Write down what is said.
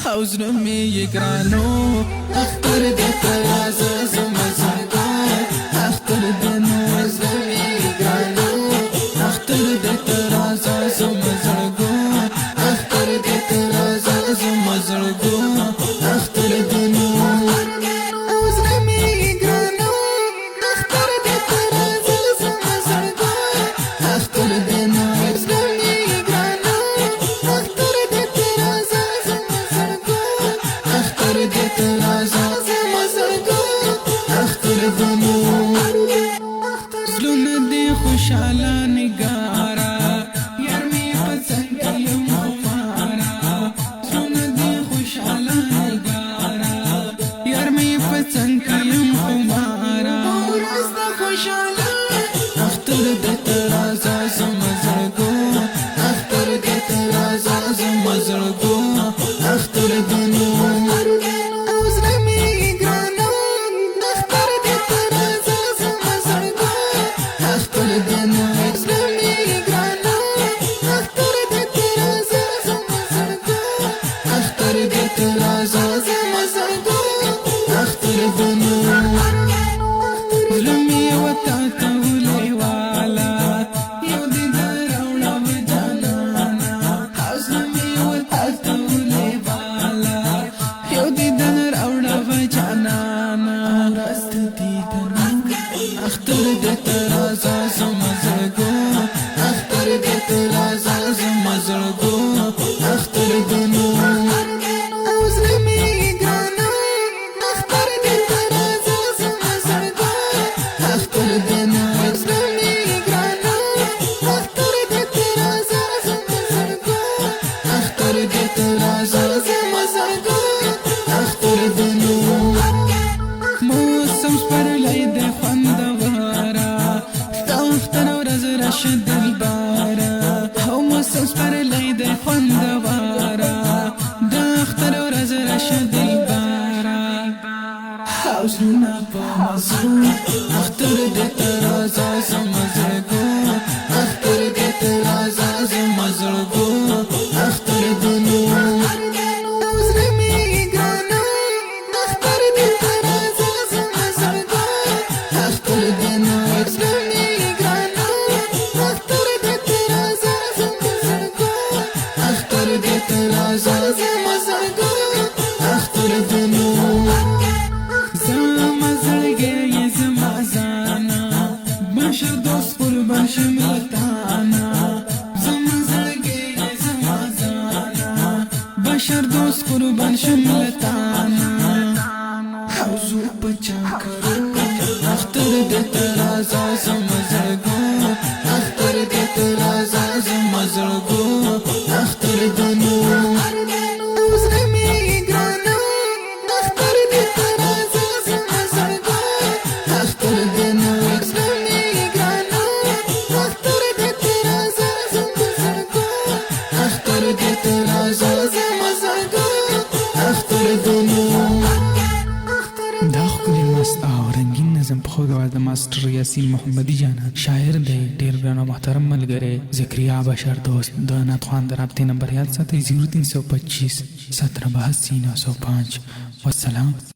حوزر می گرانو اختر دت راز زمزرگو اختر دنو حوزر می گرانو اختر دت راز زمزرگو اختر دت راز زمزرگو اختر دنو حوزر می گرانو اختر دت راز زمزرگو اختر دنو حوزر می گرانو اختر دت راز زمزرگو اختر دت راز زمزرگو اختر دنو زلون دی خوشاله نگارا یار می پسند یم خمارا زلون دی خوشاله نگارا یار می پسند یم خمارا راست خوشاله اختر دت راز زمزرگو اختر دت راز زمزرگو اختر دنو حوزر می گرانو اختر دت راز زمزرگو اختر دنو حوزر می گرانو اختر دت راز زمزرگو اختر دت راز زمزرگو اختر دنو زلمی وتا تولی والا یو دی دراولا بجانانا حوزلمی وتا تولی والا یو دی دراولا بجانانا راست دی دراولا اختر دت راز زمزرگو اختر دت راز زمزرگو اختر دنو حوزر می گرانو اختر دت راز زمزرگو اختر دنو حوزر می گرانو اختر دت راز زمزرگو اختر دت راز زمزرگو اختر دنو موسم سپرلی د خوندوارا ستا اختر ورځ راشه دلبارا او موسم سپرلی د خوندوارا د اختر ورځ راشه دلبارا حوزرونه په مزو اختر دت راز زمزرګو اختر دت راز زمزرګو اختر دنو حوزر می ګرانو اختر دت راز زمزرګو اختر دنو حوزر می ګرانو اختر دت راز زمزرګو اختر دت راز زمزرګو اختر دنو زما زړګی زما زانا بشر دوست قربان شملتانا زما زړګی زما زانا بشر دوست قربان شملتانا حوزو بچا کرو اختر دت راز زمزرګو اختر دت راز زمزرګو اختر دنو حوزر می ګرانو اختر دت راز زمزرګو اختر دنو حوزر می ګرانو اختر دت راز زمزرګو اختر دت راز زمزرګو اختر دنو دا ښکلی مست او رنګین نظم په خوږ اواز د ماسټر یاسین محمدي جانا شاعر دی ډېر ګران او محترم ملګری ذکریا بشر دوست د ناتخوان د رابطې نمبر یاد ساتئ 0325 17 82 905 والسلام.